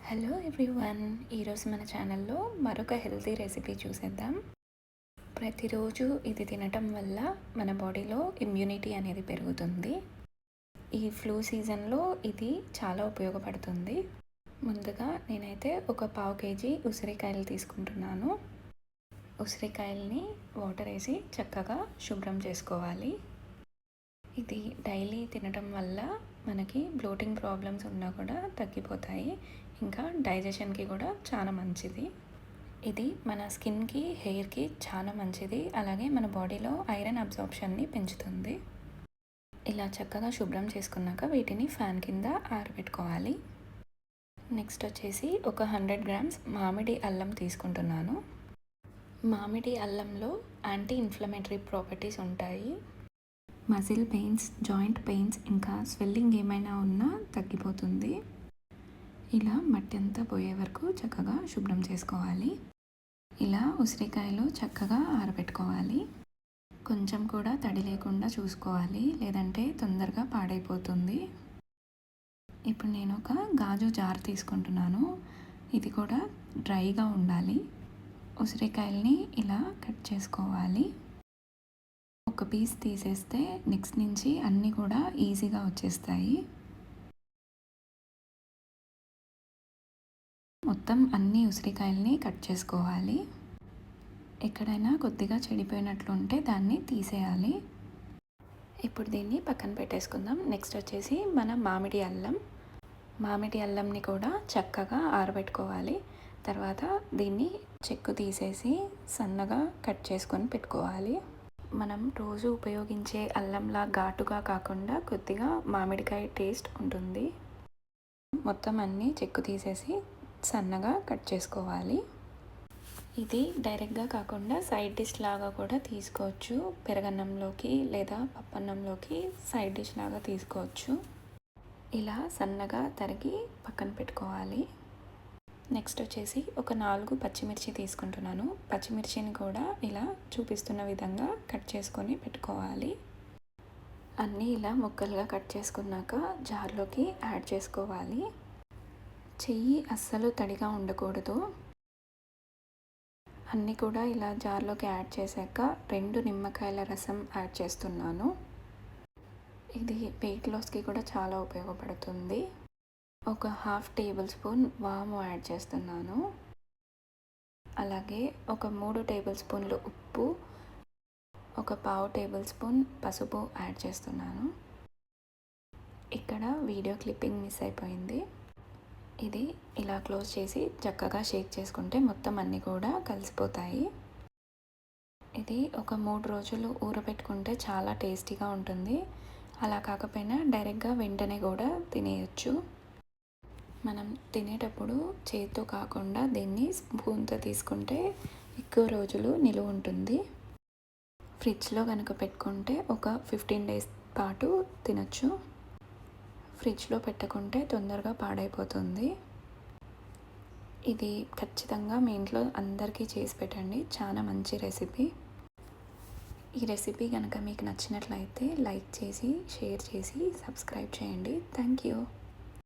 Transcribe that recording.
Hello everyone, ఈరోజు మన ఛానల్లో మరొక హెల్తీ రెసిపీ చూసేద్దాం. ప్రతిరోజు ఇది తినటం వల్ల మన బాడీలో ఇమ్యూనిటీ అనేది పెరుగుతుంది. ఈ ఫ్లూ సీజన్లో ఇది చాలా ఉపయోగపడుతుంది. ముందుగా నేనైతే ఒక 1/2 కేజీ ఉసిరికాయలు తీసుకుంటున్నాను. ఉసిరికాయల్ని వాటర్ వేసి చక్కగా శుభ్రం చేసుకోవాలి. ఇది డైలీ తినటం వల్ల మనకి బ్లోటింగ్ ప్రాబ్లమ్స్ ఉన్నా కూడా తగ్గిపోతాయి. ఇంకా డైజెషన్కి కూడా చాలా మంచిది. ఇది మన స్కిన్కి, హెయిర్కి చాలా మంచిది. అలాగే మన బాడీలో ఐరన్ అబ్జార్ప్షన్ని పెంచుతుంది. ఇలా చక్కగా శుభ్రం చేసుకున్నాక వీటిని ఫ్యాన్ కింద ఆరబెట్టుకోవాలి. నెక్స్ట్ వచ్చేసి ఒక 100 గ్రామ్స్ మామిడి అల్లం తీసుకుంటున్నాను. మామిడి అల్లంలో యాంటీ ఇన్ఫ్లమేటరీ ప్రాపర్టీస్ ఉంటాయి. మజిల్ పెయిన్స్, జాయింట్ పెయిన్స్, ఇంకా స్వెల్లింగ్ ఏమైనా ఉన్నా తగ్గిపోతుంది. ఇలా మట్టి అంతా పోయే వరకు చక్కగా శుభ్రం చేసుకోవాలి. ఇలా ఉసిరికాయలు చక్కగా ఆరబెట్టుకోవాలి. కొంచెం కూడా తడి లేకుండా చూసుకోవాలి, లేదంటే తొందరగా పాడైపోతుంది. ఇప్పుడు నేను ఒక గాజు జార్ తీసుకుంటున్నాను. ఇది కూడా డ్రైగా ఉండాలి. ఉసిరికాయల్ని ఇలా కట్ చేసుకోవాలి. ఒక పీస్ తీసేస్తే నెక్స్ట్ నుంచి అన్నీ కూడా ఈజీగా వచ్చేస్తాయి. మొత్తం అన్ని ఉసిరికాయల్ని కట్ చేసుకోవాలి. ఎక్కడైనా కొద్దిగా చెడిపోయినట్లు ఉంటే దాన్ని తీసేయాలి. ఇప్పుడు దీన్ని పక్కన పెట్టేసుకుందాం. నెక్స్ట్ వచ్చేసి మన మామిడి అల్లంని కూడా చక్కగా ఆరబెట్టుకోవాలి. తర్వాత దీన్ని చెక్కు తీసేసి సన్నగా కట్ చేసుకొని పెట్టుకోవాలి. మనం రోజు ఉపయోగించే అల్లంలా ఘాటుగా కాకుండా కొద్దిగా మామిడికాయ టేస్ట్ ఉంటుంది. మొత్తం అన్నీ చెక్కు తీసేసి సన్నగా కట్ చేసుకోవాలి. ఇది డైరెక్ట్గా కాకుండా సైడ్ డిష్ లాగా కూడా తీసుకోవచ్చు. పెరగన్నంలోకి లేదా పప్పన్నంలోకి సైడ్ డిష్ లాగా తీసుకోవచ్చు. ఇలా సన్నగా తరిగి పక్కన పెట్టుకోవాలి. నెక్స్ట్ వచ్చేసి ఒక 4 పచ్చిమిర్చి తీసుకుంటున్నాను. పచ్చిమిర్చిని కూడా ఇలా చూపిస్తున్న విధంగా కట్ చేసుకొని పెట్టుకోవాలి. అన్నీ ఇలా ముక్కలుగా కట్ చేసుకున్నాక జార్లోకి యాడ్ చేసుకోవాలి. చెయ్యి అస్సలు తడిగా ఉండకూడదు. అన్నీ కూడా ఇలా జార్లోకి యాడ్ చేశాక 2 నిమ్మకాయల రసం యాడ్ చేస్తున్నాను. ఇది వెయిట్ లాస్కి కూడా చాలా ఉపయోగపడుతుంది. ఒక 1/2 టేబుల్ స్పూన్ వాము యాడ్ చేస్తున్నాను. అలాగే ఒక 3 టేబుల్ స్పూన్లు ఉప్పు, ఒక 1/2 టేబుల్ స్పూన్ పసుపు యాడ్ చేస్తున్నాను. ఇక్కడ వీడియో క్లిప్పింగ్ మిస్ అయిపోయింది. ఇది ఇలా క్లోజ్ చేసి చక్కగా షేక్ చేసుకుంటే మొత్తం అన్నీ కూడా కలిసిపోతాయి. ఇది ఒక 3 రోజులు ఊరబెట్టుకుంటే చాలా టేస్టీగా ఉంటుంది. అలా కాకపోయినా డైరెక్ట్గా వెంటనే కూడా తినేయచ్చు. మనం తినేటప్పుడు చేతితో కాకుండా దీన్ని స్పూన్తో తీసుకుంటే ఎక్కువ రోజులు నిలువ ఉంటుంది. ఫ్రిడ్జ్లో కనుక పెట్టుకుంటే ఒక 15 డేస్ పాటు తినచ్చు. ఫ్రిడ్జ్లో పెట్టుకుంటే తొందరగా పాడైపోతుంది. ఇది ఖచ్చితంగా మీ ఇంట్లో అందరికీ చేసి పెట్టండి. చాలా మంచి రెసిపీ. ఈ రెసిపీ కనుక మీకు నచ్చినట్లయితే లైక్ చేసి, షేర్ చేసి, సబ్స్క్రైబ్ చేయండి. Thank you.